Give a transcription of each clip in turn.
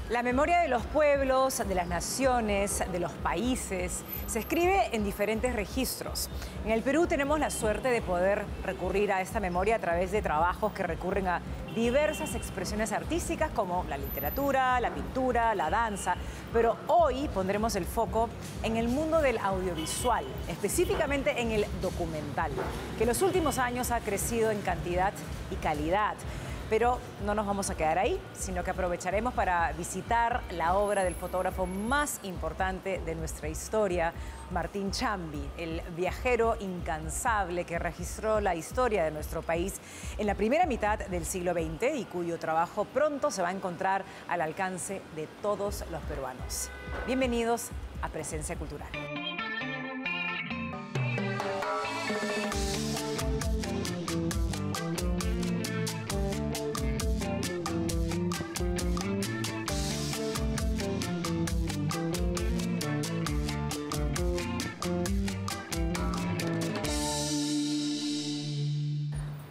La memoria de los pueblos, de las naciones, de los países, se escribe en diferentes registros. En el Perú tenemos la suerte de poder recurrir a esta memoria a través de trabajos que recurren a diversas expresiones artísticas como la literatura, la pintura, la danza. Pero hoy pondremos el foco en el mundo del audiovisual, específicamente en el documental, que en los últimos años ha crecido en cantidad y calidad. Pero no nos vamos a quedar ahí, sino que aprovecharemos para visitar la obra del fotógrafo más importante de nuestra historia, Martín Chambi, el viajero incansable que registró la historia de nuestro país en la primera mitad del siglo XX y cuyo trabajo pronto se va a encontrar al alcance de todos los peruanos. Bienvenidos a Presencia Cultural.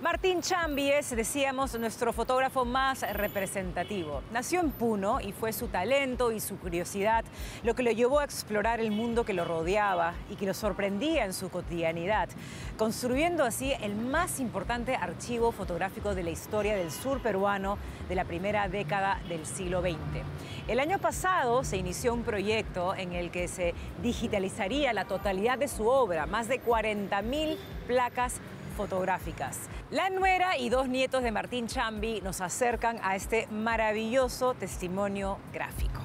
Martín Chambi es, decíamos, nuestro fotógrafo más representativo. Nació en Puno y fue su talento y su curiosidad lo que lo llevó a explorar el mundo que lo rodeaba y que lo sorprendía en su cotidianidad, construyendo así el más importante archivo fotográfico de la historia del sur peruano de la primera década del siglo XX. El año pasado se inició un proyecto en el que se digitalizaría la totalidad de su obra, más de 40.000 placas fotográficas. La nuera y dos nietos de Martín Chambi nos acercan a este maravilloso testimonio gráfico.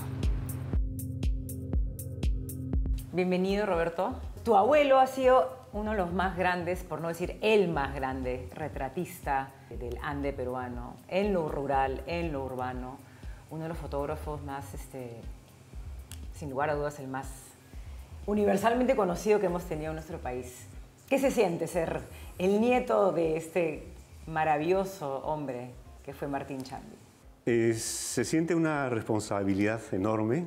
Bienvenido, Roberto. Tu abuelo ha sido uno de los más grandes, por no decir el más grande, retratista del Ande peruano, en lo rural, en lo urbano. Uno de los fotógrafos más, sin lugar a dudas, el más universalmente conocido que hemos tenido en nuestro país. ¿Qué se siente ser el nieto de este maravilloso hombre que fue Martín Chambi? Se siente una responsabilidad enorme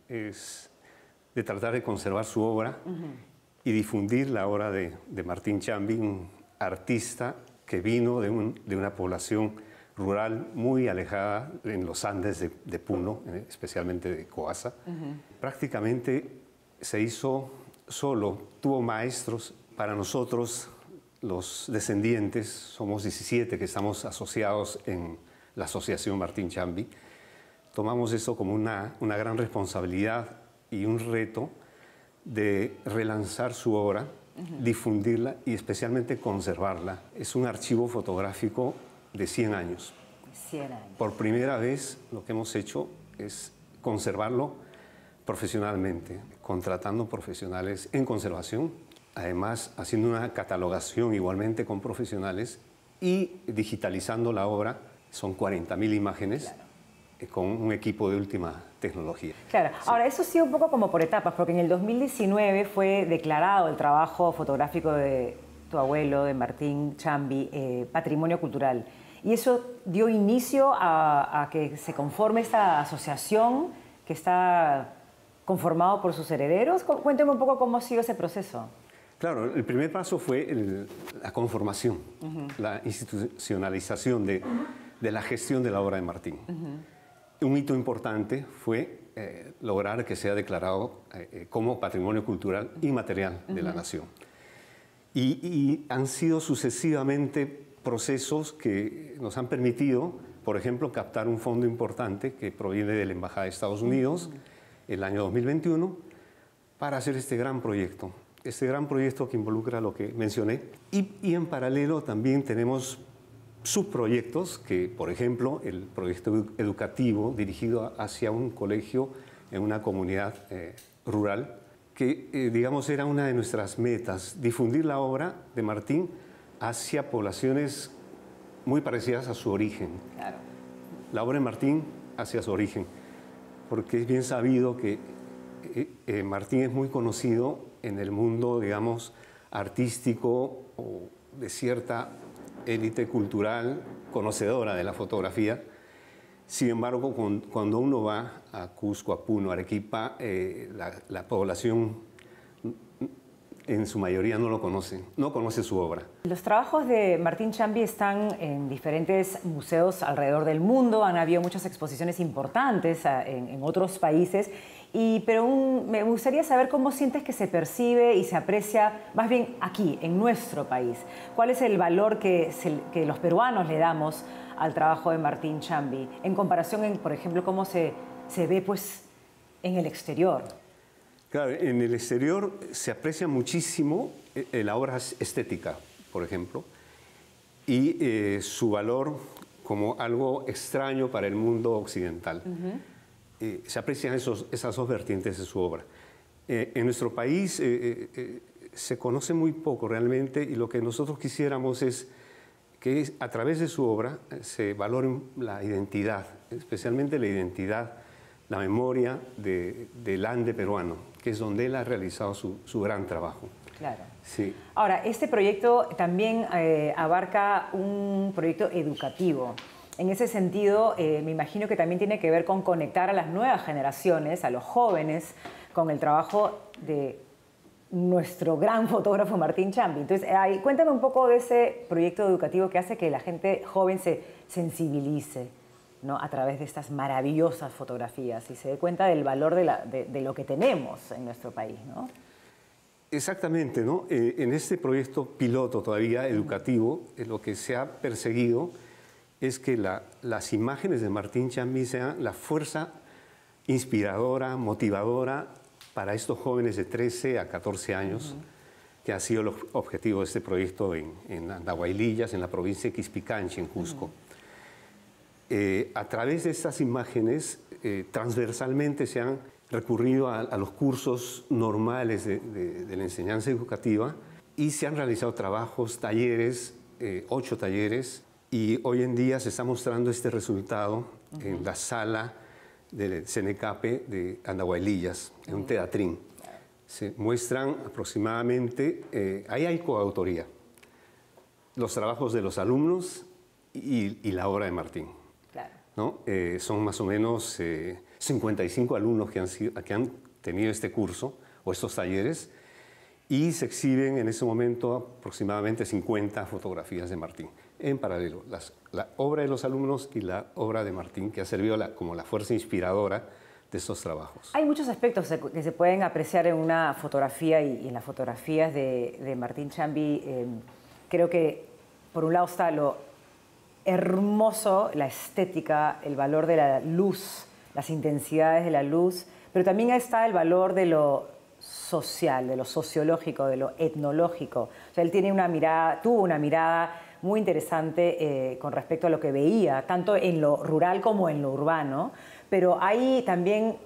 de tratar de conservar su obra y difundir la obra de Martín Chambi, un artista que vino de una población rural muy alejada en los Andes de Puno, especialmente de Coassa. Prácticamente se hizo solo, tuvo maestros. Para nosotros, los descendientes, somos 17 que estamos asociados en la Asociación Martín Chambi, tomamos eso como una gran responsabilidad y un reto de relanzar su obra, difundirla y especialmente conservarla. Es un archivo fotográfico de 100 años. 100 años. Por primera vez lo que hemos hecho es conservarlo profesionalmente, contratando profesionales en conservación, además haciendo una catalogación igualmente con profesionales y digitalizando la obra. Son 40.000 imágenes, claro, con un equipo de última tecnología. Claro. Sí. Ahora, eso ha sido un poco como por etapas, porque en el 2019 fue declarado el trabajo fotográfico de tu abuelo, de Martín Chambi, Patrimonio Cultural. Y eso dio inicio a que se conforme esta asociación que está conformado por sus herederos. Cuénteme un poco cómo ha sido ese proceso. Claro, el primer paso fue la conformación, la institucionalización de la gestión de la obra de Martín. Un hito importante fue lograr que sea declarado como Patrimonio Cultural Inmaterial de la Nación. Y han sido sucesivamente procesos que nos han permitido, por ejemplo, captar un fondo importante que proviene de la Embajada de Estados Unidos el año 2021 para hacer este gran proyecto. Este gran proyecto que involucra lo que mencioné. Y en paralelo también tenemos subproyectos que, por ejemplo, el proyecto educativo dirigido hacia un colegio en una comunidad rural, que digamos era una de nuestras metas, difundir la obra de Martín hacia poblaciones muy parecidas a su origen. Claro. La obra de Martín hacia su origen, porque es bien sabido que Martín es muy conocido en el mundo, digamos, artístico o de cierta élite cultural conocedora de la fotografía. Sin embargo, cuando uno va a Cusco, a Puno, a Arequipa, la población en su mayoría no lo conocen, no conocen su obra. Los trabajos de Martín Chambi están en diferentes museos alrededor del mundo, han habido muchas exposiciones importantes en otros países, pero me gustaría saber cómo sientes que se percibe y se aprecia más bien aquí, en nuestro país. ¿Cuál es el valor que los peruanos le damos al trabajo de Martín Chambi en comparación, por ejemplo, cómo se ve pues, en el exterior? Claro, en el exterior se aprecia muchísimo la obra estética, por ejemplo, y su valor como algo extraño para el mundo occidental. Se aprecian esas dos vertientes de su obra. En nuestro país se conoce muy poco realmente, y lo que nosotros quisiéramos es que a través de su obra se valore la identidad, especialmente la identidad, la memoria del Ande peruano, que es donde él ha realizado su gran trabajo. Claro. Sí. Ahora, este proyecto también abarca un proyecto educativo. En ese sentido, me imagino que también tiene que ver con conectar a las nuevas generaciones, a los jóvenes, con el trabajo de nuestro gran fotógrafo Martín Chambi. Entonces, cuéntame un poco de ese proyecto educativo que hace que la gente joven se sensibilice, ¿no?, a través de estas maravillosas fotografías y se dé cuenta del valor de lo que tenemos en nuestro país, ¿no? Exactamente, ¿no? En este proyecto piloto todavía educativo, lo que se ha perseguido es que las imágenes de Martín Chambi sean la fuerza inspiradora, motivadora para estos jóvenes de 13 a 14 años, que ha sido el objetivo de este proyecto en Andahuaylillas, en la provincia de Quispicanchi, en Cusco. A través de estas imágenes, transversalmente se han recurrido a los cursos normales de la enseñanza educativa y se han realizado trabajos, talleres, 8 talleres, y hoy en día se está mostrando este resultado en la sala del Cenecape de Andahuaylillas, en un teatrín. Se muestran aproximadamente, ahí hay coautoría, los trabajos de los alumnos y la obra de Martín. Claro. ¿No? Son más o menos 55 alumnos que han tenido este curso o estos talleres, y se exhiben en ese momento aproximadamente 50 fotografías de Martín. En paralelo, la obra de los alumnos y la obra de Martín, que ha servido como la fuerza inspiradora de estos trabajos. Hay muchos aspectos que se pueden apreciar en una fotografía y en las fotografías de Martín Chambi. Creo que por un lado está lo hermoso, la estética, el valor de la luz, las intensidades de la luz, pero también está el valor de lo social, de lo sociológico, de lo etnológico. O sea, él tuvo una mirada muy interesante con respecto a lo que veía, tanto en lo rural como en lo urbano, pero hay también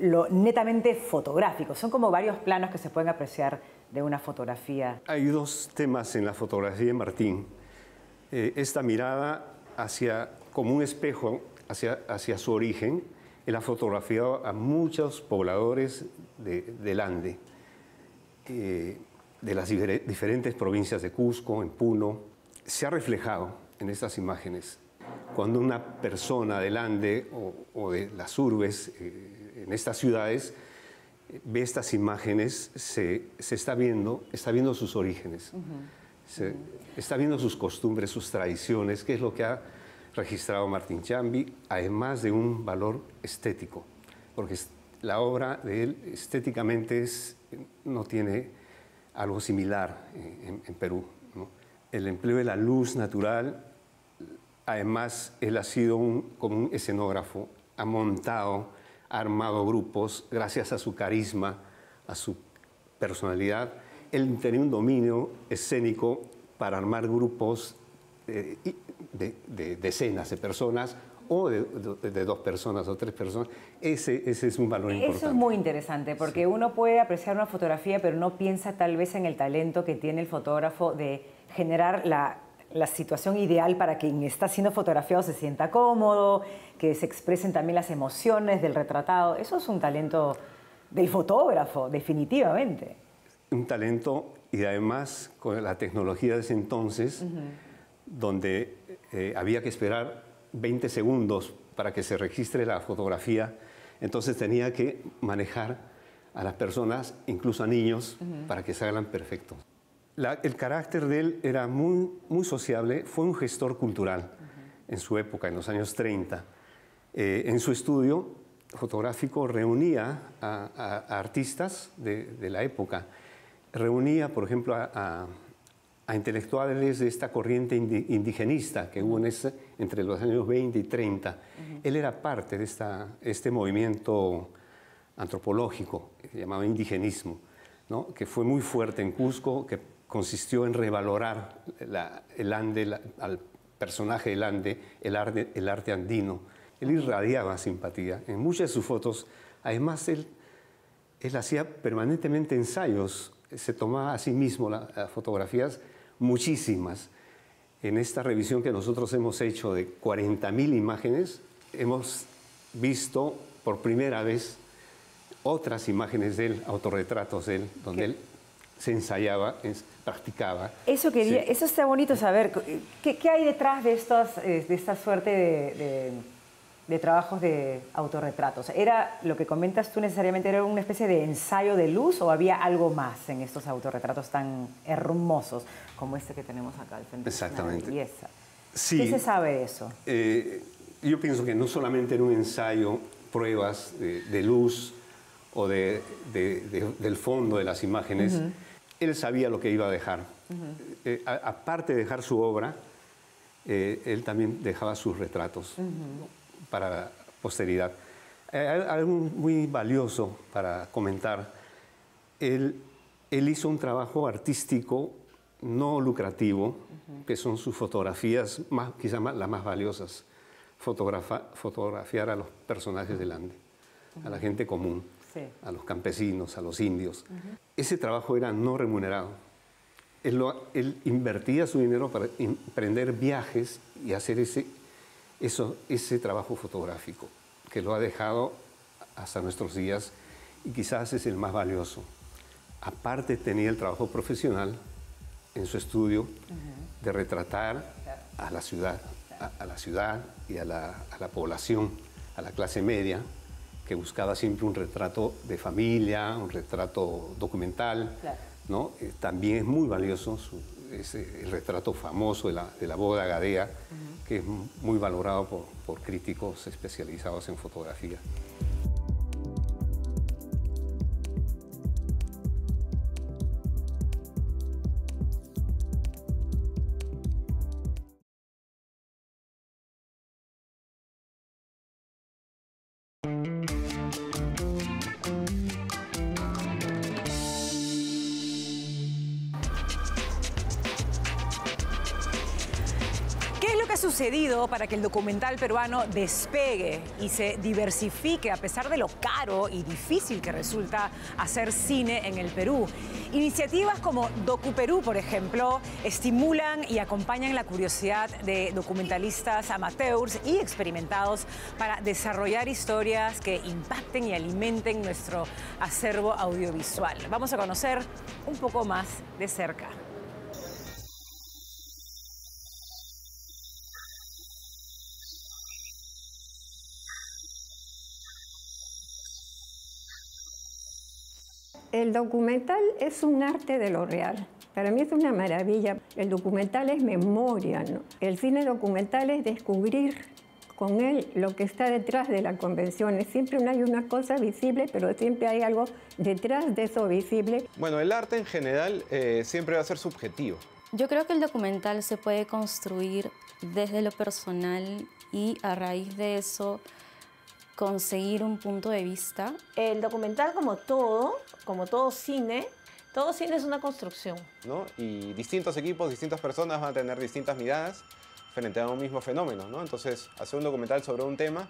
lo netamente fotográfico. Son como varios planos que se pueden apreciar de una fotografía. Hay dos temas en la fotografía de Martín. Esta mirada como un espejo hacia su origen. Él ha fotografiado a muchos pobladores del Ande, de las diferentes provincias de Cusco, en Puno. Se ha reflejado en estas imágenes. Cuando una persona del Ande o de las urbes, en estas ciudades, ve estas imágenes, se está viendo sus orígenes, está viendo sus costumbres, sus tradiciones, que es lo que ha registrado Martín Chambi, además de un valor estético, porque la obra de él estéticamente no tiene algo similar en Perú, ¿no? El empleo de la luz natural, además él ha sido como un escenógrafo, ha armado grupos, gracias a su carisma, a su personalidad. Él tenía un dominio escénico para armar grupos de decenas de personas o de 2 personas o 3 personas. Ese es un valor importante. Eso es muy interesante, porque sí, uno puede apreciar una fotografía, pero no piensa tal vez en el talento que tiene el fotógrafo de generar la situación ideal para quien está siendo fotografiado se sienta cómodo, que se expresen también las emociones del retratado. Eso es un talento del fotógrafo, definitivamente. Un talento, y además con la tecnología de ese entonces, donde había que esperar 20 segundos para que se registre la fotografía, entonces tenía que manejar a las personas, incluso a niños, para que salgan perfectos. El carácter de él era muy sociable, fue un gestor cultural en su época, en los años 30. En su estudio fotográfico reunía a artistas de la época. Reunía, por ejemplo, a intelectuales de esta corriente indigenista que hubo entre los años 20 y 30. Él era parte de este movimiento antropológico llamado indigenismo, ¿no? Que fue muy fuerte en Cusco, que consistió en revalorar el Ande, al personaje del Ande, el arte andino. Él irradiaba simpatía. En muchas de sus fotos, además, él hacía permanentemente ensayos, se tomaba a sí mismo las fotografías, muchísimas. En esta revisión que nosotros hemos hecho de 40.000 imágenes, hemos visto por primera vez otras imágenes de él, autorretratos de él, donde él se ensayaba, practicaba. Eso está bonito saber. ¿Qué hay detrás de esta suerte de trabajos de autorretratos? ¿Era lo que comentas tú necesariamente, era una especie de ensayo de luz o había algo más en estos autorretratos tan hermosos como este que tenemos acá al frente? Exactamente. Una belleza. Sí. ¿Qué se sabe de eso? Yo pienso que no solamente era un ensayo, pruebas de luz o del fondo de las imágenes, él sabía lo que iba a dejar. Aparte de dejar su obra, él también dejaba sus retratos para la posteridad. Algo muy valioso para comentar, él hizo un trabajo artístico no lucrativo, que son sus fotografías, quizás las más valiosas, fotografiar a los personajes del Ande, a la gente común, a los campesinos, a los indios. Ese trabajo era no remunerado. Él invertía su dinero para emprender viajes y hacer ese trabajo fotográfico, que lo ha dejado hasta nuestros días y quizás es el más valioso. Aparte tenía el trabajo profesional en su estudio de retratar a la ciudad, y a la población, a la clase media, que buscaba siempre un retrato de familia, un retrato documental, ¿no? También es muy valioso el retrato famoso de la boda Gadea, que es muy valorado por críticos especializados en fotografía. ¿Qué es lo que ha sucedido para que el documental peruano despegue y se diversifique a pesar de lo caro y difícil que resulta hacer cine en el Perú? Iniciativas como DocuPerú, por ejemplo, estimulan y acompañan la curiosidad de documentalistas amateurs y experimentados para desarrollar historias que impacten y alimenten nuestro acervo audiovisual. Vamos a conocer un poco más de cerca. El documental es un arte de lo real. Para mí es una maravilla. El documental es memoria, ¿no? El cine documental es descubrir con él lo que está detrás de la convención. Siempre no hay una cosa visible, pero siempre hay algo detrás de eso visible. Bueno, el arte en general siempre va a ser subjetivo. Yo creo que el documental se puede construir desde lo personal y a raíz de eso conseguir un punto de vista. El documental, como todo cine es una construcción, ¿no? Y distintos equipos, distintas personas van a tener distintas miradas frente a un mismo fenómeno, ¿no? Entonces, hacer un documental sobre un tema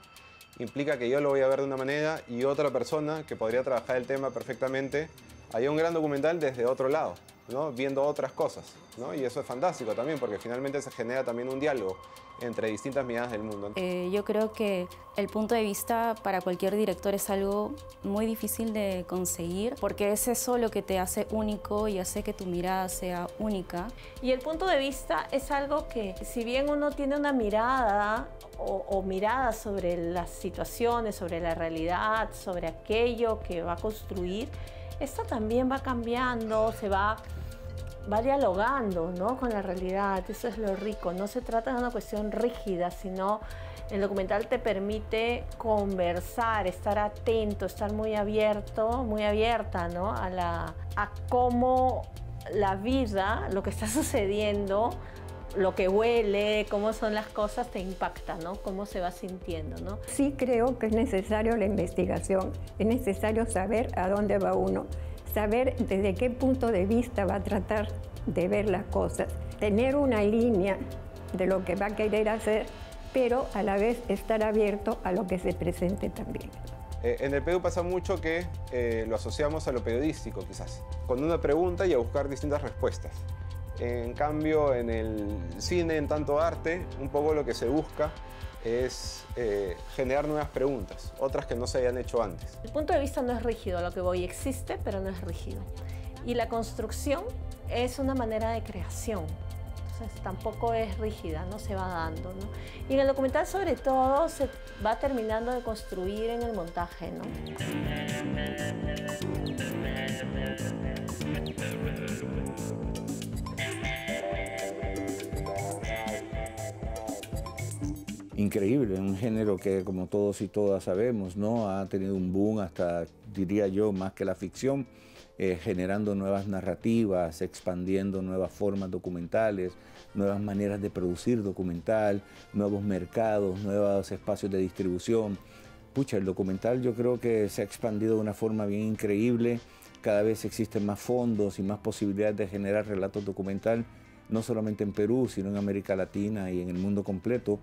implica que yo lo voy a ver de una manera y otra persona que podría trabajar el tema perfectamente haría un gran documental desde otro lado, ¿no? Viendo otras cosas, ¿no? Y eso es fantástico también porque finalmente se genera también un diálogo entre distintas miradas del mundo. Yo creo que el punto de vista para cualquier director es algo muy difícil de conseguir porque es eso lo que te hace único y hace que tu mirada sea única. Y el punto de vista es algo que, si bien uno tiene una mirada o miradas sobre las situaciones, sobre la realidad, sobre aquello que va a construir, esta también va cambiando, va dialogando, ¿no?, con la realidad. Eso es lo rico. No se trata de una cuestión rígida, sino el documental te permite conversar, estar atento, estar muy abierto, muy abierta, ¿no?, a cómo la vida, lo que está sucediendo, lo que huele, cómo son las cosas, te impacta, ¿no?, cómo se va sintiendo, ¿no? Sí creo que es necesario la investigación, es necesario saber a dónde va uno, saber desde qué punto de vista va a tratar de ver las cosas, tener una línea de lo que va a querer hacer, pero a la vez estar abierto a lo que se presente también. En el Perú pasa mucho que lo asociamos a lo periodístico, quizás, con una pregunta y a buscar distintas respuestas. En cambio, en el cine, en tanto arte, un poco lo que se busca es generar nuevas preguntas, otras que no se hayan hecho antes. El punto de vista no es rígido, lo que voy existe, pero no es rígido. Y la construcción es una manera de creación. Entonces tampoco es rígida, no se va dando, ¿no? Y en el documental sobre todo se va terminando de construir en el montaje, ¿no? Increíble, un género que, como todos y todas sabemos, ¿no?, ha tenido un boom hasta, diría yo, más que la ficción, generando nuevas narrativas, expandiendo nuevas formas documentales, nuevas maneras de producir documental, nuevos mercados, nuevos espacios de distribución. Pucha, el documental yo creo que se ha expandido de una forma bien increíble. Cada vez existen más fondos y más posibilidades de generar relatos documental, no solamente en Perú, sino en América Latina y en el mundo completo.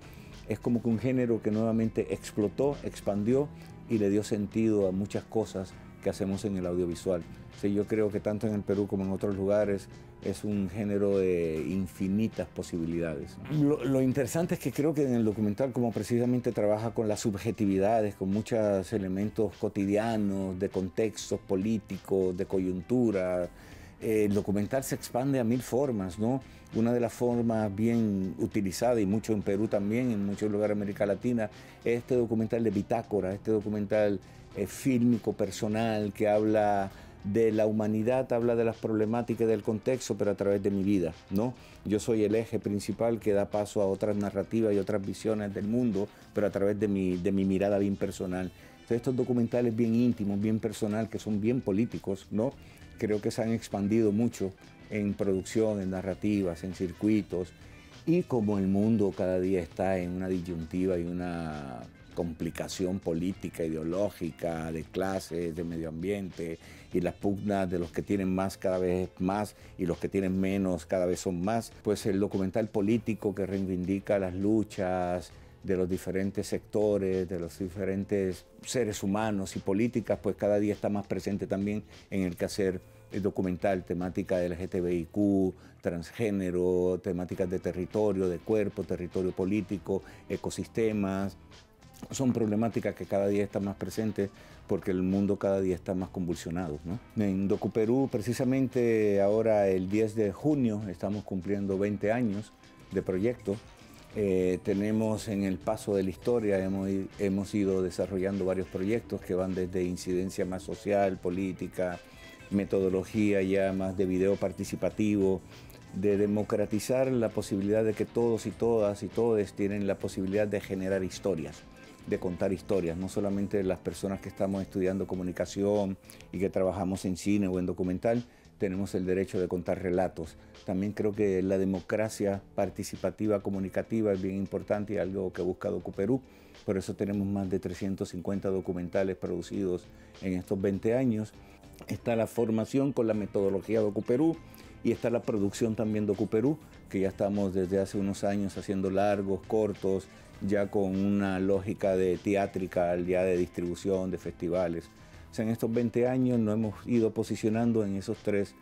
Es como que un género que nuevamente explotó, expandió y le dio sentido a muchas cosas que hacemos en el audiovisual. Sí, yo creo que tanto en el Perú como en otros lugares es un género de infinitas posibilidades. Lo interesante es que creo que en el documental, como precisamente trabaja con las subjetividades, con muchos elementos cotidianos, de contextos políticos, de coyuntura, el documental se expande a 1000 formas, ¿no? Una de las formas bien utilizadas, y mucho en Perú también, en muchos lugares de América Latina, es este documental de bitácora, este documental fílmico, personal, que habla de la humanidad, habla de las problemáticas del contexto, pero a través de mi vida, ¿no? Yo soy el eje principal que da paso a otras narrativas y otras visiones del mundo, pero a través de mi mirada bien personal. Entonces, estos documentales bien íntimos, bien personal, que son bien políticos, ¿no?, creo que se han expandido mucho en producción, en narrativas, en circuitos, y como el mundo cada día está en una disyuntiva y una complicación política, ideológica, de clases, de medio ambiente, y las pugnas de los que tienen más cada vez más y los que tienen menos cada vez son más, pues el documental político que reivindica las luchas de los diferentes sectores, de los diferentes seres humanos y políticas, pues cada día está más presente también en el quehacer documental, temática LGTBIQ, transgénero, temáticas de territorio, de cuerpo, territorio político, ecosistemas. Son problemáticas que cada día están más presentes porque el mundo cada día está más convulsionado, ¿no? En DocuPerú, precisamente ahora el 10 de junio, estamos cumpliendo 20 años de proyecto. Tenemos en el paso de la historia, hemos ido desarrollando varios proyectos que van desde incidencia más social, política, metodología ya más de video participativo, de democratizar la posibilidad de que todos y todas y todes tienen la posibilidad de generar historias, de contar historias, no solamente las personas que estamos estudiando comunicación y que trabajamos en cine o en documental, tenemos el derecho de contar relatos. También creo que la democracia participativa, comunicativa es bien importante y algo que busca DocuPerú. Por eso tenemos más de 350 documentales producidos en estos 20 años. Está la formación con la metodología DocuPerú y está la producción también DocuPerú, que ya estamos desde hace unos años haciendo largos, cortos, ya con una lógica de teátrica, ya de distribución, de festivales. O sea, en estos 20 años nos hemos ido posicionando en esos tres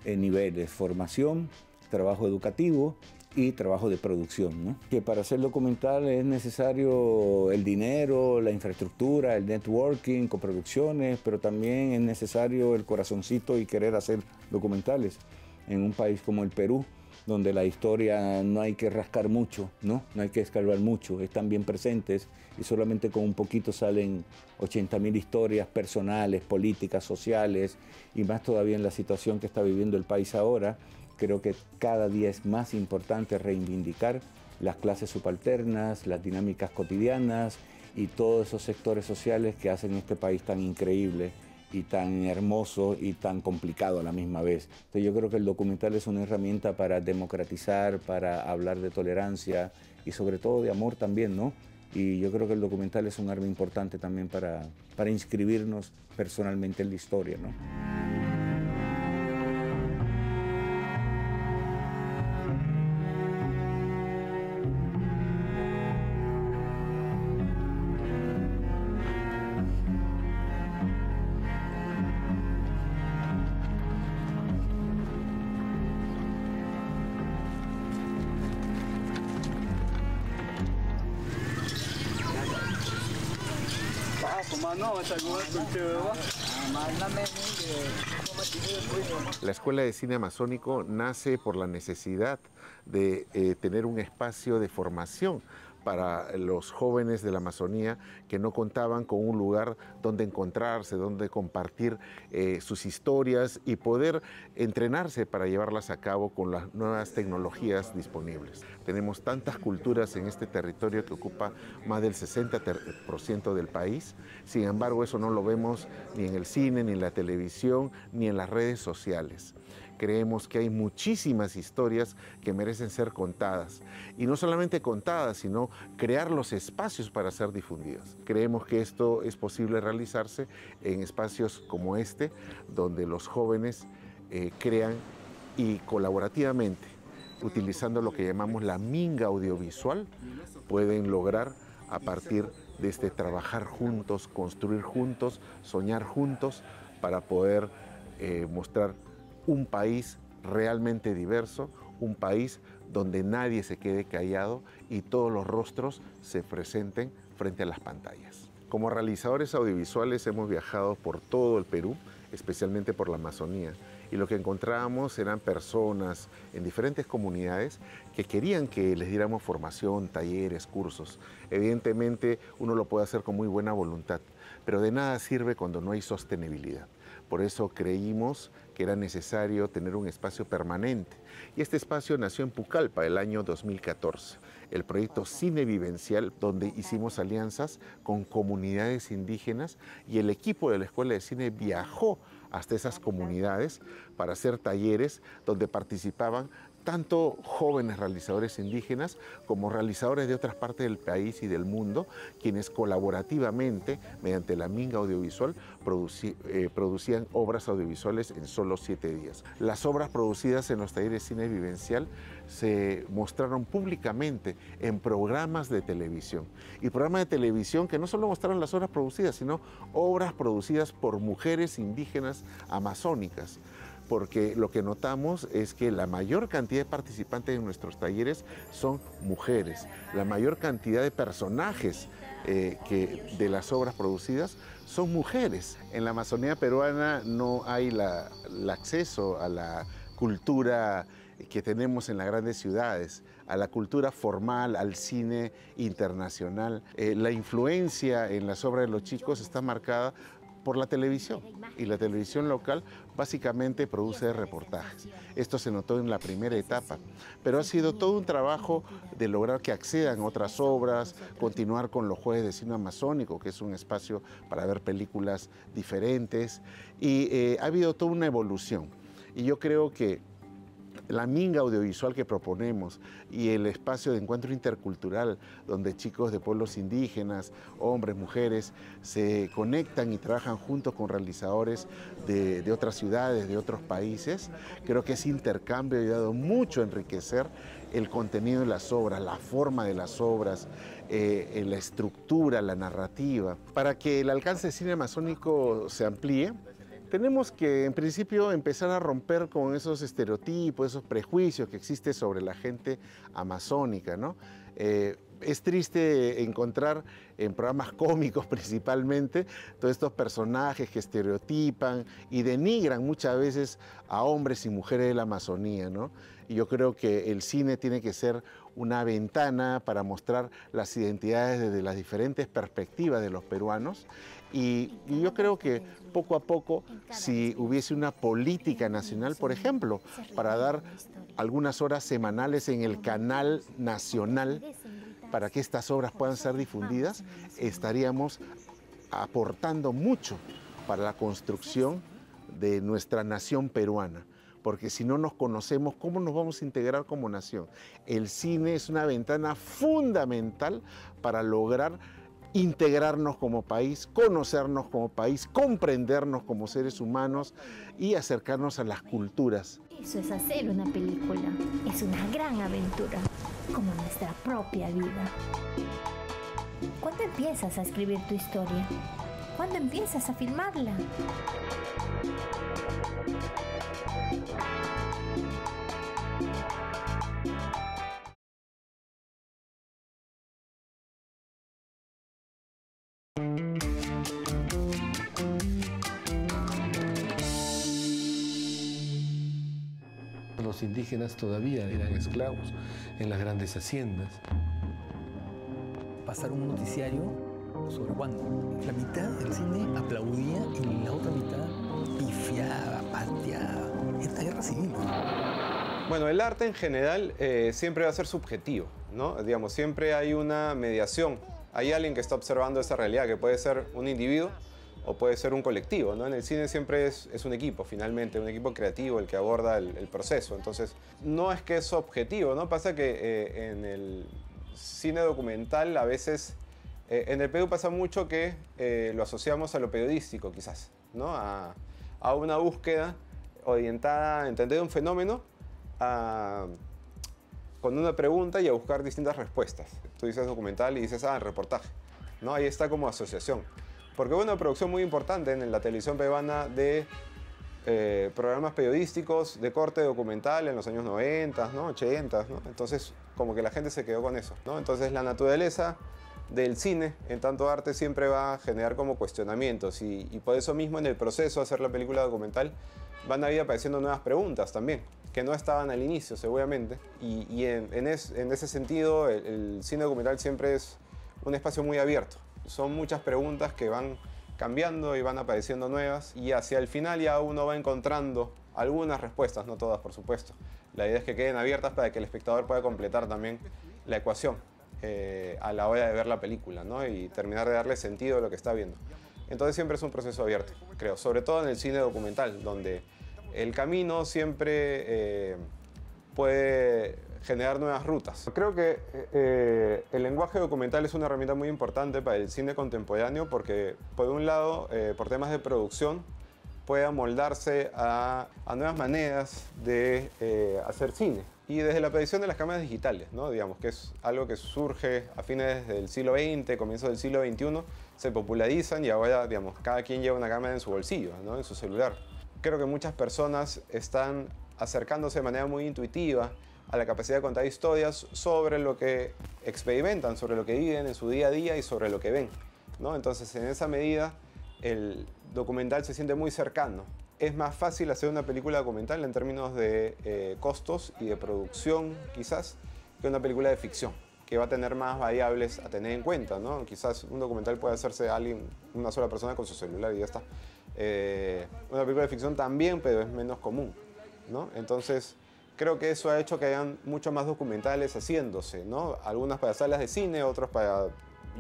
niveles: formación, trabajo educativo y trabajo de producción, ¿no? Que para hacer documental es necesario el dinero, la infraestructura, el networking, coproducciones, pero también es necesario el corazoncito y querer hacer documentales. En un país como el Perú, donde la historia no hay que rascar mucho, ¿no? No hay que escarbar mucho, están bien presentes y solamente con un poquito salen 80.000 historias personales, políticas, sociales y más todavía en la situación que está viviendo el país ahora. Creo que cada día es más importante reivindicar las clases subalternas, las dinámicas cotidianas y todos esos sectores sociales que hacen este país tan increíble y tan hermoso y tan complicado a la misma vez. Entonces yo creo que el documental es una herramienta para democratizar, para hablar de tolerancia y sobre todo de amor también, ¿no? Y yo creo que el documental es un arma importante también para inscribirnos personalmente en la historia, ¿no? La Escuela de Cine Amazónico nace por la necesidad de tener un espacio de formación para los jóvenes de la Amazonía que no contaban con un lugar donde encontrarse, donde compartir sus historias y poder entrenarse para llevarlas a cabo con las nuevas tecnologías disponibles. Tenemos tantas culturas en este territorio que ocupa más del 60% del país, sin embargo eso no lo vemos ni en el cine, ni en la televisión, ni en las redes sociales. Creemos que hay muchísimas historias que merecen ser contadas. Y no solamente contadas, sino crear los espacios para ser difundidas. Creemos que esto es posible realizarse en espacios como este, donde los jóvenes crean y colaborativamente, utilizando lo que llamamos la minga audiovisual, pueden lograr a partir de este trabajar juntos, construir juntos, soñar juntos, para poder mostrar un país realmente diverso, un país donde nadie se quede callado y todos los rostros se presenten frente a las pantallas. Como realizadores audiovisuales hemos viajado por todo el Perú, especialmente por la Amazonía, y lo que encontrábamos eran personas en diferentes comunidades que querían que les diéramos formación, talleres, cursos. Evidentemente uno lo puede hacer con muy buena voluntad, pero de nada sirve cuando no hay sostenibilidad. Por eso creímos que era necesario tener un espacio permanente. Y este espacio nació en Pucallpa el año 2014. El proyecto Cine Vivencial, donde hicimos alianzas con comunidades indígenas y el equipo de la Escuela de Cine viajó hasta esas comunidades para hacer talleres donde participaban tanto jóvenes realizadores indígenas como realizadores de otras partes del país y del mundo, quienes colaborativamente, mediante la minga audiovisual, producían obras audiovisuales en solo 7 días. Las obras producidas en los talleres Cine Vivencial se mostraron públicamente en programas de televisión. Y programas de televisión que no solo mostraron las obras producidas, sino obras producidas por mujeres indígenas amazónicas. Porque lo que notamos es que la mayor cantidad de participantes en nuestros talleres son mujeres. La mayor cantidad de personajes de las obras producidas son mujeres. En la Amazonía peruana no hay el acceso a la cultura que tenemos en las grandes ciudades, a la cultura formal, al cine internacional. La influencia en las obras de los chicos está marcada por la televisión, y la televisión local básicamente produce reportajes. Esto se notó en la primera etapa, pero ha sido todo un trabajo de lograr que accedan a otras obras, continuar con los Jueves de Cine Amazónico, que es un espacio para ver películas diferentes, y ha habido toda una evolución. Y yo creo que la minga audiovisual que proponemos y el espacio de encuentro intercultural donde chicos de pueblos indígenas, hombres, mujeres, se conectan y trabajan juntos con realizadores de otras ciudades, de otros países, creo que ese intercambio ha ayudado mucho a enriquecer el contenido de las obras, la forma de las obras, la estructura, la narrativa. Para que el alcance de cine amazónico se amplíe, tenemos que, en principio, empezar a romper con esos estereotipos, esos prejuicios que existen sobre la gente amazónica, ¿no? Es triste encontrar en programas cómicos principalmente todos estos personajes que estereotipan y denigran muchas veces a hombres y mujeres de la Amazonía, ¿no? Y yo creo que el cine tiene que ser una ventana para mostrar las identidades desde las diferentes perspectivas de los peruanos. Y yo creo que poco a poco, si hubiese una política nacional, por ejemplo, para dar algunas horas semanales en el canal nacional para que estas obras puedan ser difundidas, estaríamos aportando mucho para la construcción de nuestra nación peruana. Porque si no nos conocemos, ¿cómo nos vamos a integrar como nación? El cine es una ventana fundamental para lograr integrarnos como país, conocernos como país, comprendernos como seres humanos y acercarnos a las culturas. Eso es hacer una película, es una gran aventura, como nuestra propia vida. ¿Cuándo empiezas a escribir tu historia? ¿Cuándo empiezas a filmarla? Los indígenas todavía eran esclavos en las grandes haciendas. Pasar un noticiario sobre cuándo. La mitad del cine aplaudía y la otra mitad pifiaba, pateaba. Esta guerra civil. Bueno, el arte en general siempre va a ser subjetivo, ¿no? Digamos, siempre hay una mediación. Hay alguien que está observando esa realidad, que puede ser un individuo o puede ser un colectivo, ¿no? En el cine siempre es un equipo, finalmente, un equipo creativo el que aborda el proceso. Entonces, no es que es objetivo, ¿no? Pasa que en el cine documental a veces, en el Perú pasa mucho que lo asociamos a lo periodístico, quizás, ¿no? A una búsqueda orientada a entender un fenómeno con una pregunta y a buscar distintas respuestas. Tú dices documental y dices, reportaje, ¿no? Ahí está como asociación. Porque hubo una producción muy importante en la televisión peruana de programas periodísticos de corte documental en los años 90, ¿no? 80, ¿no? Entonces, como que la gente se quedó con eso, ¿no? Entonces, la naturaleza del cine, en tanto arte, siempre va a generar como cuestionamientos y por eso mismo en el proceso de hacer la película documental van a ir apareciendo nuevas preguntas también, que no estaban al inicio, seguramente. Y en ese sentido, el cine documental siempre es un espacio muy abierto. Son muchas preguntas que van cambiando y van apareciendo nuevas y hacia el final ya uno va encontrando algunas respuestas, no todas por supuesto. La idea es que queden abiertas para que el espectador pueda completar también la ecuación a la hora de ver la película, ¿no? Y terminar de darle sentido a lo que está viendo. Entonces siempre es un proceso abierto, creo, sobre todo en el cine documental, donde el camino siempre puede generar nuevas rutas. Creo que el lenguaje documental es una herramienta muy importante para el cine contemporáneo porque, por un lado, por temas de producción, puede amoldarse a nuevas maneras de hacer cine. Y desde la aparición de las cámaras digitales, ¿no? Digamos que es algo que surge a fines del siglo XX, comienzos del siglo XXI, se popularizan y ahora, digamos, cada quien lleva una cámara en su bolsillo, ¿no? En su celular. Creo que muchas personas están acercándose de manera muy intuitiva a la capacidad de contar historias sobre lo que experimentan, sobre lo que viven en su día a día y sobre lo que ven, ¿no? Entonces, en esa medida, el documental se siente muy cercano. Es más fácil hacer una película documental en términos de costos y de producción, quizás, que una película de ficción, que va a tener más variables a tener en cuenta, ¿no? Quizás un documental puede hacerse una sola persona con su celular y ya está. Una película de ficción también, pero es menos común, ¿no? Entonces, creo que eso ha hecho que hayan muchos más documentales haciéndose, ¿no? Algunas para salas de cine, otros para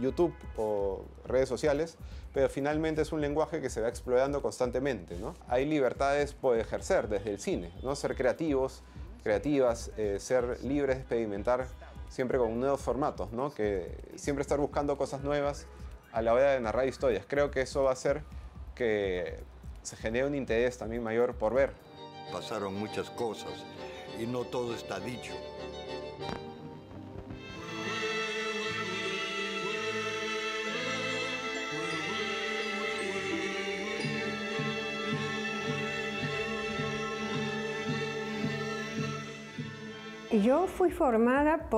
YouTube o redes sociales, pero finalmente es un lenguaje que se va explorando constantemente, ¿no? Hay libertades por ejercer desde el cine, ¿no? Ser creativos, creativas, ser libres de experimentar siempre con nuevos formatos, ¿no? Que siempre estar buscando cosas nuevas a la hora de narrar historias. Creo que eso va a hacer que se genere un interés también mayor por ver. Pasaron muchas cosas y no todo está dicho. Yo fui formada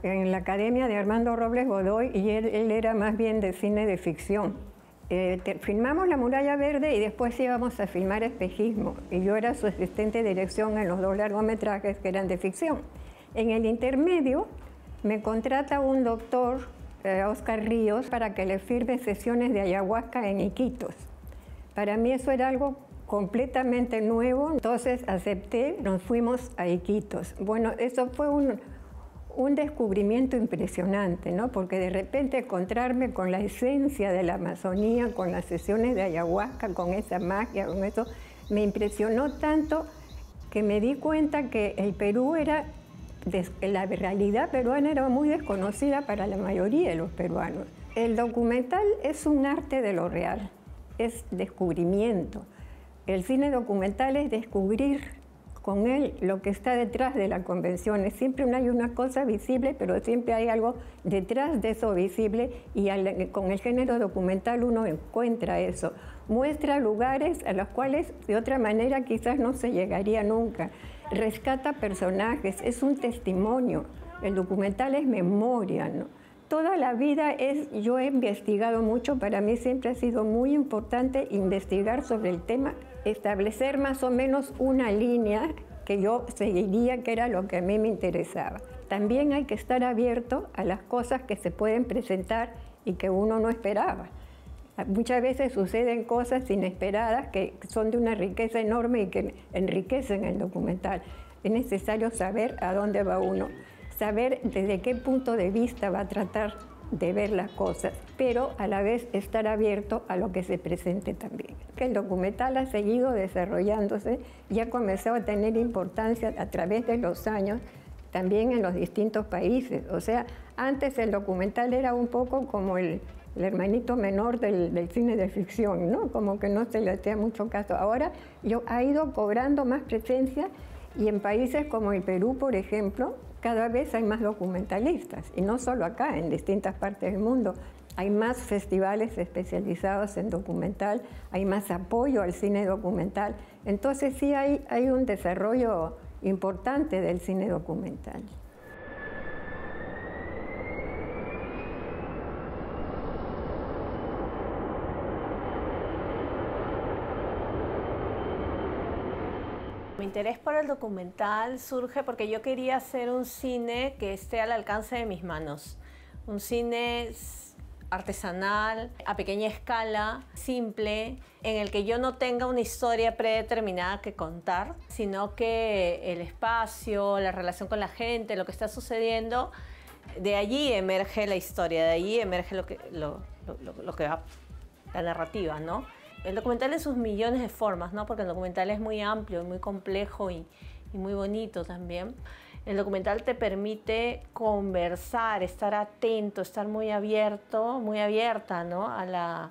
en la Academia de Armando Robles Godoy y él era más bien de cine de ficción. Filmamos La Muralla Verde y después íbamos a filmar Espejismo. Y yo era su asistente de dirección en los 2 largometrajes que eran de ficción. En el intermedio me contrata un doctor, Oscar Ríos, para que le firme sesiones de ayahuasca en Iquitos. Para mí eso era algo completamente nuevo, entonces acepté, nos fuimos a Iquitos. Bueno, eso fue un descubrimiento impresionante, ¿no? Porque de repente encontrarme con la esencia de la Amazonía, con las sesiones de ayahuasca, con esa magia, con eso, me impresionó tanto que me di cuenta que el Perú era, la realidad peruana era muy desconocida para la mayoría de los peruanos. El documental es un arte de lo real, es descubrimiento. El cine documental es descubrir con él lo que está detrás de la convención. Siempre hay una cosa visible, pero siempre hay algo detrás de eso visible y con el género documental uno encuentra eso. Muestra lugares a los cuales de otra manera quizás no se llegaría nunca. Rescata personajes, es un testimonio. El documental es memoria, ¿no? Toda la vida yo he investigado mucho, para mí siempre ha sido muy importante investigar sobre el tema, establecer más o menos una línea que yo seguiría, que era lo que a mí me interesaba. También hay que estar abierto a las cosas que se pueden presentar y que uno no esperaba. Muchas veces suceden cosas inesperadas que son de una riqueza enorme y que enriquecen el documental. Es necesario saber a dónde va uno, saber desde qué punto de vista va a tratar de ver las cosas, pero a la vez estar abierto a lo que se presente también. El documental ha seguido desarrollándose y ha comenzado a tener importancia a través de los años, también en los distintos países. O sea, antes el documental era un poco como el hermanito menor del cine de ficción, ¿no? Como que no se le hacía mucho caso. Ahora ha ido cobrando más presencia y en países como el Perú, por ejemplo, cada vez hay más documentalistas, y no solo acá, en distintas partes del mundo. Hay más festivales especializados en documental, hay más apoyo al cine documental. Entonces sí hay un desarrollo importante del cine documental. Mi interés por el documental surge porque yo quería hacer un cine que esté al alcance de mis manos. Un cine artesanal, a pequeña escala, simple, en el que yo no tenga una historia predeterminada que contar, sino que el espacio, la relación con la gente, lo que está sucediendo, de allí emerge la historia, de allí emerge lo que va, la narrativa, ¿no? El documental en sus millones de formas, ¿no? Porque el documental es muy amplio, muy complejo y muy bonito también. El documental te permite conversar, estar atento, estar muy abierto, muy abierta, ¿no? a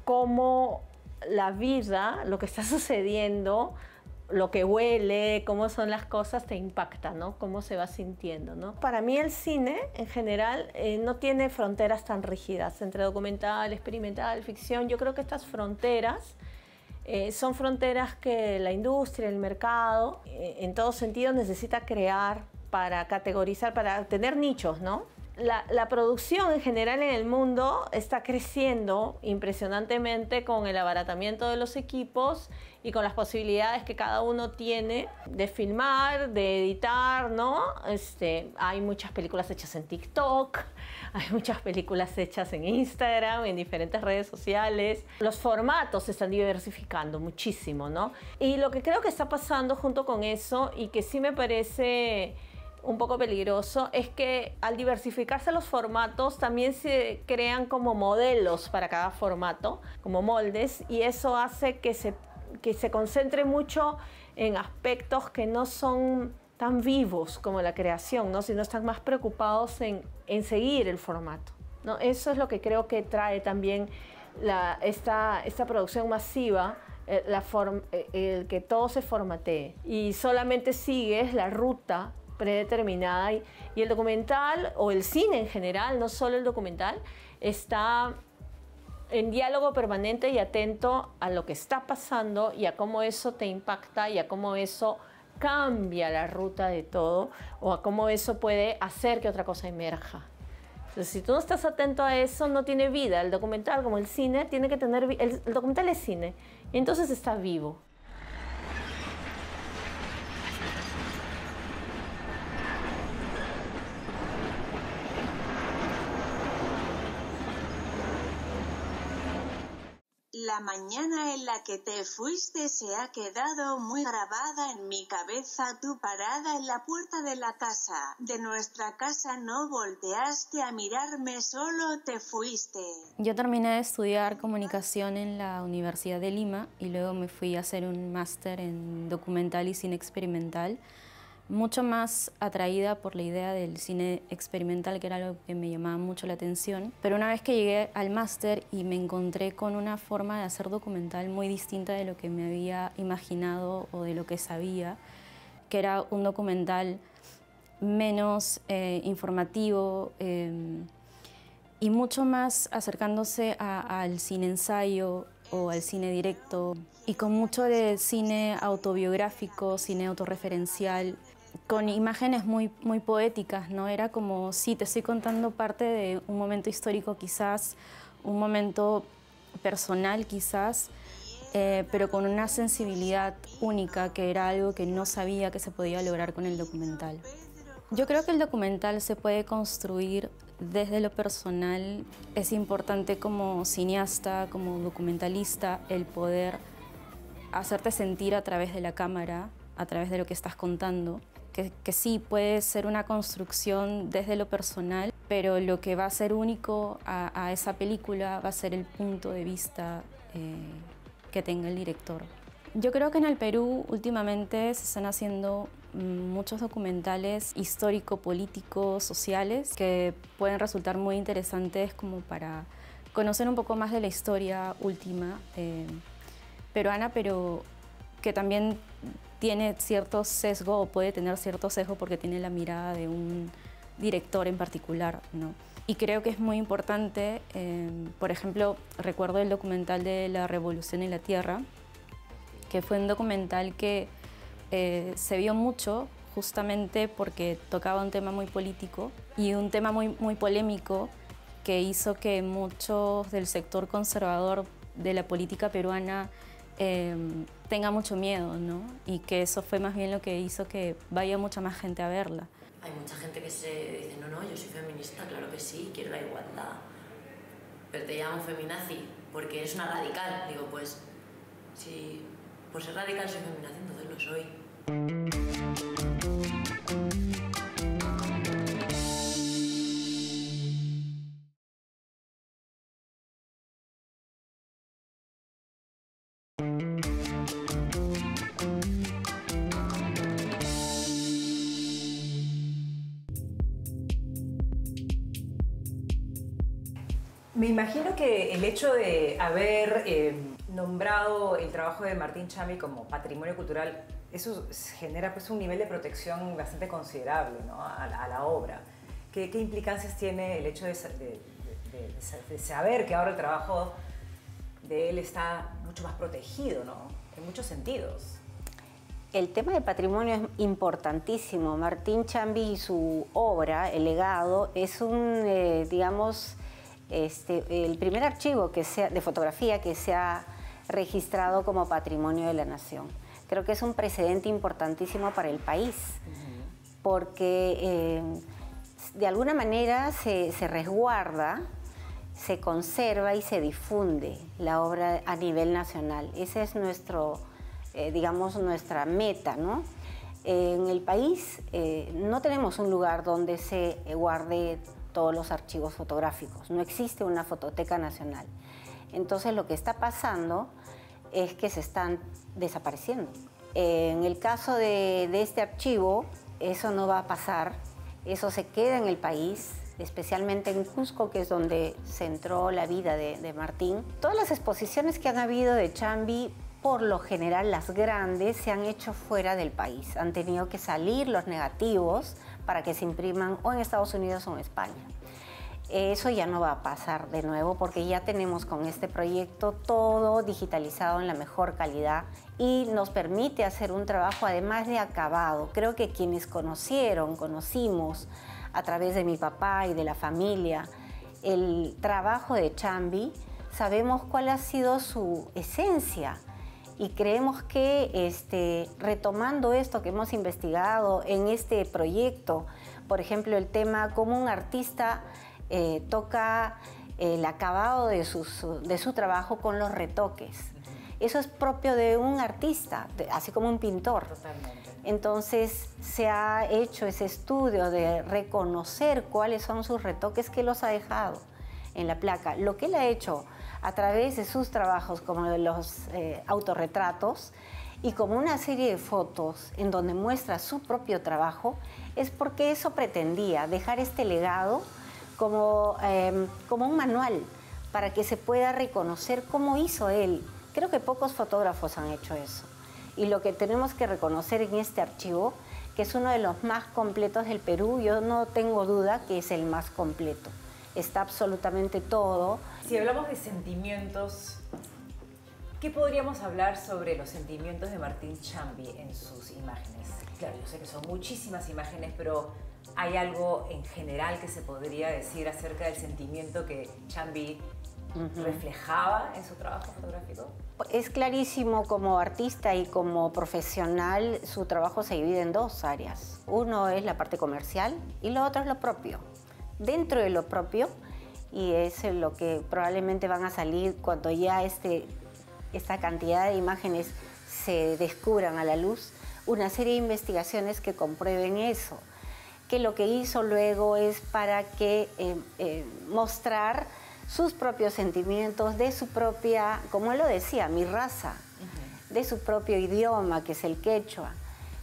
cómo la vida, lo que está sucediendo, lo que huele, cómo son las cosas, te impacta, ¿no? Cómo se va sintiendo, ¿no? Para mí el cine, en general, no tiene fronteras tan rígidas entre documental, experimental, ficción. Yo creo que estas fronteras son fronteras que la industria, el mercado, en todo sentido necesita crear para categorizar, para tener nichos, ¿no? La producción en general en el mundo está creciendo impresionantemente con el abaratamiento de los equipos y con las posibilidades que cada uno tiene de filmar, de editar, ¿no? Hay muchas películas hechas en TikTok, hay muchas películas hechas en Instagram, en diferentes redes sociales. Los formatos se están diversificando muchísimo, ¿no? Y lo que creo que está pasando junto con eso y que sí me parece un poco peligroso es que al diversificarse los formatos también se crean como modelos para cada formato, como moldes, y eso hace que se concentre mucho en aspectos que no son tan vivos como la creación, ¿no? Sino están más preocupados en seguir el formato, ¿no? Eso es lo que creo que trae también esta producción masiva, el que todo se formatee y solamente sigues la ruta predeterminada y el documental o el cine en general, no solo el documental, está en diálogo permanente y atento a lo que está pasando y a cómo eso te impacta y a cómo eso cambia la ruta de todo o a cómo eso puede hacer que otra cosa emerja. Entonces, si tú no estás atento a eso, no tiene vida. El documental, como el cine, tiene que tener... El documental es cine, y entonces está vivo. La mañana en la que te fuiste se ha quedado muy grabada en mi cabeza. Tu parada en la puerta de la casa. De nuestra casa no volteaste a mirarme, solo te fuiste. Yo terminé de estudiar comunicación en la Universidad de Lima y luego me fui a hacer un máster en documental y cine experimental, mucho más atraída por la idea del cine experimental, que era algo que me llamaba mucho la atención. Pero una vez que llegué al máster y me encontré con una forma de hacer documental muy distinta de lo que me había imaginado o de lo que sabía, que era un documental menos informativo y mucho más acercándose al cine ensayo o al cine directo, y con mucho de cine autobiográfico, cine autorreferencial, con imágenes muy poéticas, ¿no? Era como, sí, te estoy contando parte de un momento histórico quizás, un momento personal quizás, pero con una sensibilidad única, que era algo que no sabía que se podía lograr con el documental. Yo creo que el documental se puede construir desde lo personal. Es importante como cineasta, como documentalista, el poder hacerte sentir a través de la cámara, a través de lo que estás contando, que sí puede ser una construcción desde lo personal, pero lo que va a ser único a esa película va a ser el punto de vista que tenga el director. Yo creo que en el Perú últimamente se están haciendo muchos documentales histórico-políticos, sociales, que pueden resultar muy interesantes como para conocer un poco más de la historia última peruana, pero que también tiene cierto sesgo o puede tener cierto sesgo porque tiene la mirada de un director en particular, ¿no? Y creo que es muy importante, por ejemplo, recuerdo el documental de La Revolución en la Tierra, que fue un documental que se vio mucho justamente porque tocaba un tema muy político y un tema muy polémico, que hizo que muchos del sector conservador de la política peruana tenga mucho miedo, ¿no? Y que eso fue más bien lo que hizo que vaya mucha más gente a verla. Hay mucha gente que se dice, no, yo soy feminista, claro que sí, quiero la igualdad, pero te llaman feminazi porque eres una radical. Digo, pues, si por ser radical soy feminazi, entonces lo soy. Me imagino que el hecho de haber nombrado el trabajo de Martín Chambi como patrimonio cultural, eso genera pues un nivel de protección bastante considerable, ¿no? a la obra. ¿Qué implicancias tiene el hecho de saber que ahora el trabajo de él está mucho más protegido, ¿no? En muchos sentidos? El tema del patrimonio es importantísimo. Martín Chambi y su obra, El legado, es un, digamos, el primer archivo de fotografía que se ha registrado como patrimonio de la nación. Creo que es un precedente importantísimo para el país, porque de alguna manera se resguarda, se conserva y se difunde la obra a nivel nacional. Ese es nuestro, digamos, nuestra meta, ¿no? En el país no tenemos un lugar donde se guarde todos los archivos fotográficos. No existe una fototeca nacional. Entonces lo que está pasando es que se están desapareciendo. En el caso de este archivo, eso no va a pasar. Eso se queda en el país, especialmente en Cusco, que es donde centró la vida de Martín. Todas las exposiciones que han habido de Chambi, por lo general las grandes, se han hecho fuera del país. Han tenido que salir los negativos para que se impriman o en Estados Unidos o en España. Eso ya no va a pasar de nuevo porque ya tenemos con este proyecto todo digitalizado en la mejor calidad y nos permite hacer un trabajo además de acabado. Creo que quienes conocimos a través de mi papá y de la familia el trabajo de Chambi, sabemos cuál ha sido su esencia y creemos que retomando esto que hemos investigado en este proyecto, por ejemplo, el tema cómo un artista toca el acabado de su trabajo con los retoques. Eso es propio de un artista, así como un pintor. Totalmente. Entonces se ha hecho ese estudio de reconocer cuáles son sus retoques que los ha dejado en la placa. Lo que él ha hecho a través de sus trabajos como de los autorretratos y como una serie de fotos en donde muestra su propio trabajo, es porque eso pretendía, dejar este legado como un manual para que se pueda reconocer cómo hizo él. Creo que pocos fotógrafos han hecho eso. Y lo que tenemos que reconocer en este archivo, que es uno de los más completos del Perú, yo no tengo duda que es el más completo. Está absolutamente todo. Si hablamos de sentimientos, ¿qué podríamos hablar sobre los sentimientos de Martín Chambi en sus imágenes? Claro, yo sé que son muchísimas imágenes, pero ¿hay algo en general que se podría decir acerca del sentimiento que Chambi reflejaba en su trabajo fotográfico? Es clarísimo, como artista y como profesional, su trabajo se divide en dos áreas. Uno es la parte comercial y lo otro es lo propio. Dentro de lo propio, y es lo que probablemente van a salir cuando ya esta cantidad de imágenes se descubran a la luz, una serie de investigaciones que comprueben eso. Que lo que hizo luego es para que mostrar sus propios sentimientos de su propia, como él lo decía, mi raza, de su propio idioma, que es el quechua,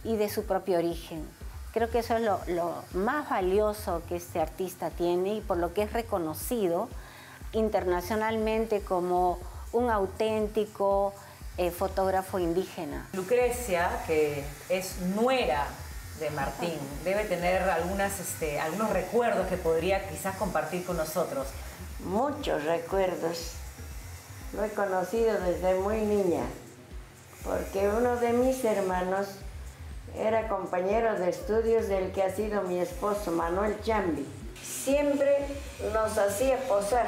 y de su propio origen. Creo que eso es lo más valioso que este artista tiene y por lo que es reconocido internacionalmente como un auténtico fotógrafo indígena. Lucrecia, que es nuera de Martín, debe tener algunos recuerdos que podría quizás compartir con nosotros. Muchos recuerdos. Lo he conocido desde muy niña, porque uno de mis hermanos era compañero de estudios del que ha sido mi esposo, Manuel Chambi. Siempre nos hacía posar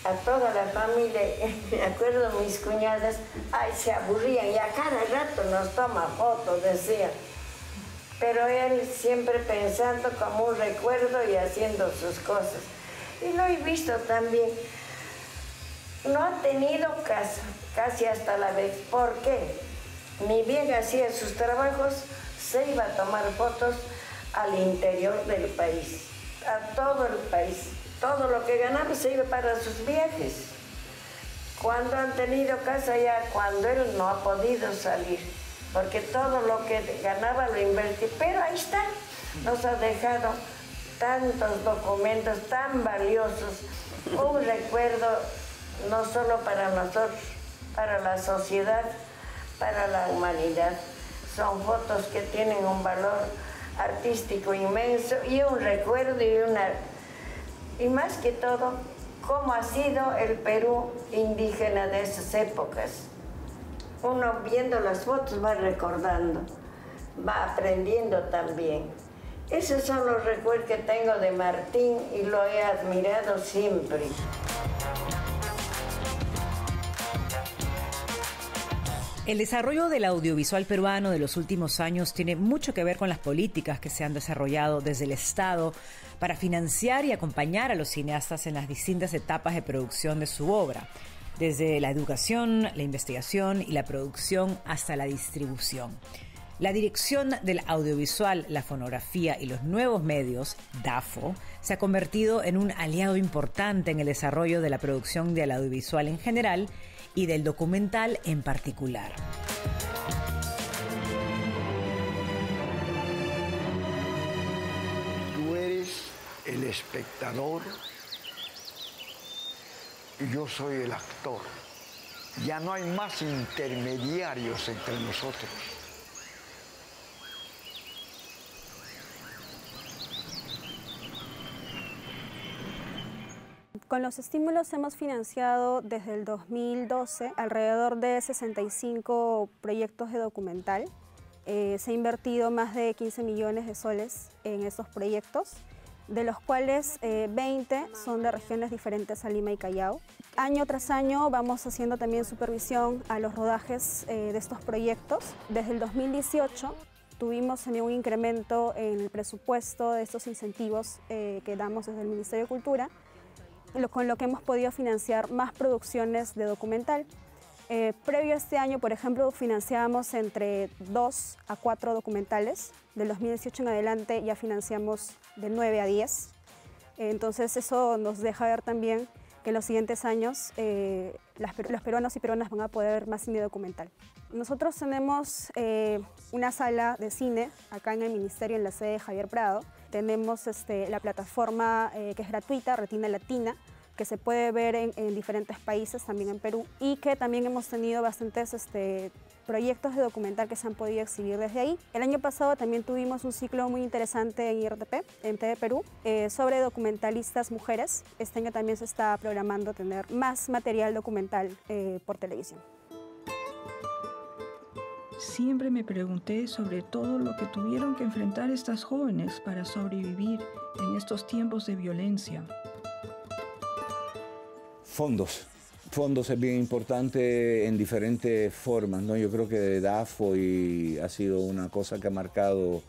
a toda la familia. Me acuerdo mis cuñadas, ay, se aburrían y a cada rato nos toma fotos, decía. Pero él siempre pensando como un recuerdo y haciendo sus cosas. Y lo he visto también. No ha tenido casa, casi hasta la vez. ¿Por qué? Ni bien hacía sus trabajos, se iba a tomar fotos al interior del país, a todo el país. Todo lo que ganaba se iba para sus viajes. Cuando han tenido casa ya, cuando él no ha podido salir, porque todo lo que ganaba lo invertía. Pero ahí está, nos ha dejado tantos documentos tan valiosos, un recuerdo no solo para nosotros, para la sociedad, para la humanidad. Son fotos que tienen un valor artístico inmenso y un recuerdo y más que todo, cómo ha sido el Perú indígena de esas épocas. Uno viendo las fotos va recordando, va aprendiendo también. Esos son los recuerdos que tengo de Martín y lo he admirado siempre. El desarrollo del audiovisual peruano de los últimos años tiene mucho que ver con las políticas que se han desarrollado desde el Estado para financiar y acompañar a los cineastas en las distintas etapas de producción de su obra, desde la educación, la investigación y la producción hasta la distribución. La Dirección del Audiovisual, la Fonografía y los Nuevos Medios, DAFO, se ha convertido en un aliado importante en el desarrollo de la producción del audiovisual en general y del documental en particular. Tú eres el espectador y yo soy el actor. Ya no hay más intermediarios entre nosotros. Con los estímulos hemos financiado desde el 2012 alrededor de 65 proyectos de documental. Se ha invertido más de 15 millones de soles en estos proyectos, de los cuales 20 son de regiones diferentes a Lima y Callao. Año tras año vamos haciendo también supervisión a los rodajes de estos proyectos. Desde el 2018 tuvimos también un incremento en el presupuesto de estos incentivos que damos desde el Ministerio de Cultura, con lo que hemos podido financiar más producciones de documental. Previo a este año, por ejemplo, financiábamos entre 2 a 4 documentales. Del 2018 en adelante ya financiamos de 9 a 10. Entonces eso nos deja ver también que en los siguientes años los peruanos y peruanas van a poder ver más cine documental. Nosotros tenemos una sala de cine acá en el Ministerio, en la sede de Javier Prado. Tenemos la plataforma que es gratuita, Retina Latina, que se puede ver en diferentes países, también en Perú, y que también hemos tenido bastantes proyectos de documental que se han podido exhibir desde ahí. El año pasado también tuvimos un ciclo muy interesante en IRTP, en TV Perú, sobre documentalistas mujeres. Este año también se está programando tener más material documental por televisión. Siempre me pregunté sobre todo lo que tuvieron que enfrentar estas jóvenes para sobrevivir en estos tiempos de violencia. Fondos. Fondos es bien importante en diferentes formas, ¿no? Yo creo que DAFO ha sido una cosa que ha marcado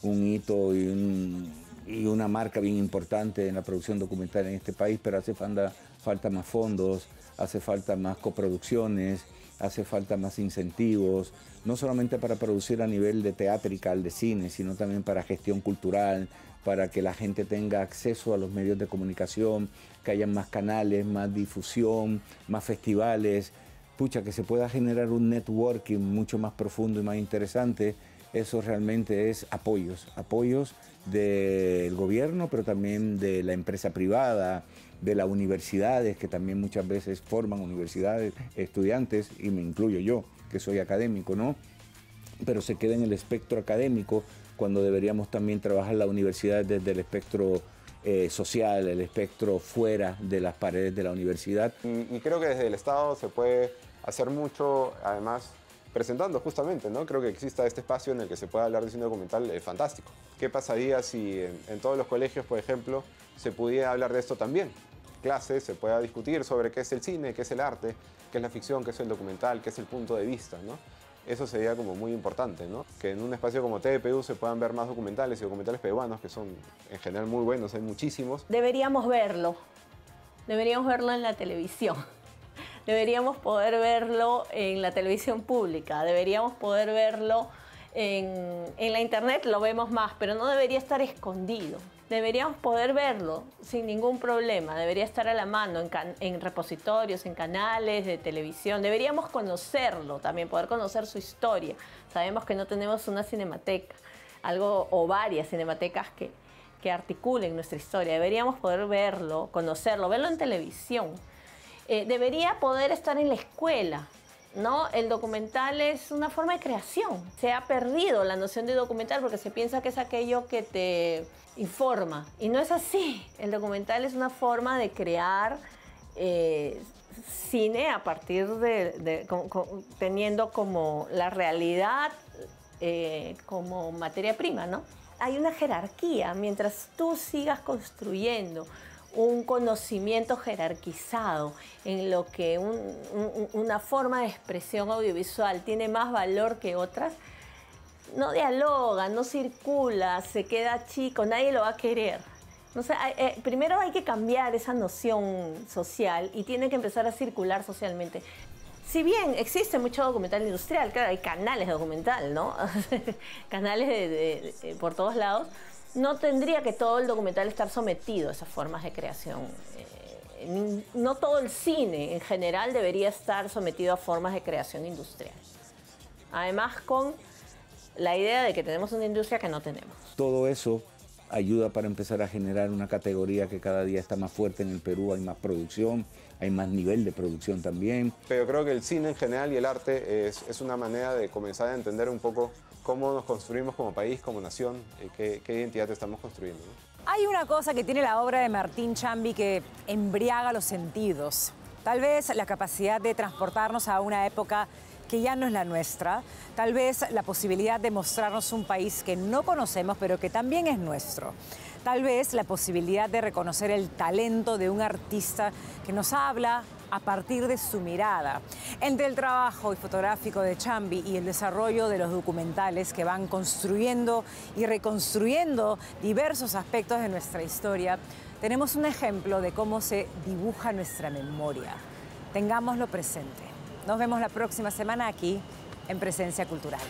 un hito y una marca bien importante en la producción documental en este país, pero hace falta más fondos, hace falta más coproducciones, hace falta más incentivos, no solamente para producir a nivel de teatrical, de cine, sino también para gestión cultural, para que la gente tenga acceso a los medios de comunicación, que haya más canales, más difusión, más festivales, que se pueda generar un networking mucho más profundo y más interesante. Eso realmente es apoyos del gobierno, pero también de la empresa privada, de las universidades, que también muchas veces forman universidades, estudiantes, y me incluyo yo, que soy académico, ¿no? Pero se queda en el espectro académico, cuando deberíamos también trabajar la universidad desde el espectro social, el espectro fuera de las paredes de la universidad. Y creo que desde el Estado se puede hacer mucho, además, presentando justamente, ¿no? Creo que exista este espacio en el que se pueda hablar de cine documental, es fantástico. ¿Qué pasaría si en todos los colegios, por ejemplo, se pudiera hablar de esto también? Clases, se pueda discutir sobre qué es el cine, qué es el arte, qué es la ficción, qué es el documental, qué es el punto de vista, ¿no? Eso sería como muy importante, ¿no? Que en un espacio como TVPU se puedan ver más documentales y documentales peruanos, que son en general muy buenos, hay muchísimos. Deberíamos verlo en la televisión. Deberíamos poder verlo en la televisión pública, deberíamos poder verlo en la internet, lo vemos más, pero no debería estar escondido. Deberíamos poder verlo sin ningún problema, debería estar a la mano en repositorios, en canales de televisión. Deberíamos conocerlo también, poder conocer su historia. Sabemos que no tenemos una cinemateca, o varias cinematecas que articulen nuestra historia. Deberíamos poder verlo, conocerlo, verlo en televisión. Debería poder estar en la escuela, ¿no? El documental es una forma de creación. Se ha perdido la noción de documental porque se piensa que es aquello que te informa. Y no es así. El documental es una forma de crear cine a partir teniendo como la realidad como materia prima, ¿no? Hay una jerarquía. Mientras tú sigas construyendo un conocimiento jerarquizado en lo que una forma de expresión audiovisual tiene más valor que otras, no dialoga, no circula, se queda chico, nadie lo va a querer. No sé, primero hay que cambiar esa noción social y tiene que empezar a circular socialmente. Si bien existe mucho documental industrial, claro, hay canales de documental, ¿no? Canales por todos lados. No tendría que todo el documental estar sometido a esas formas de creación. No todo el cine en general debería estar sometido a formas de creación industrial. Además, con la idea de que tenemos una industria que no tenemos. Todo eso ayuda para empezar a generar una categoría que cada día está más fuerte en el Perú. Hay más producción, hay más nivel de producción también. Pero creo que el cine en general y el arte es una manera de comenzar a entender un poco cómo nos construimos como país, como nación, qué identidad estamos construyendo, ¿no? Hay una cosa que tiene la obra de Martín Chambi que embriaga los sentidos. Tal vez la capacidad de transportarnos a una época que ya no es la nuestra. Tal vez la posibilidad de mostrarnos un país que no conocemos, pero que también es nuestro. Tal vez la posibilidad de reconocer el talento de un artista que nos habla a partir de su mirada. Entre el trabajo fotográfico de Chambi y el desarrollo de los documentales que van construyendo y reconstruyendo diversos aspectos de nuestra historia, tenemos un ejemplo de cómo se dibuja nuestra memoria. Tengámoslo presente. Nos vemos la próxima semana aquí en Presencia Cultural.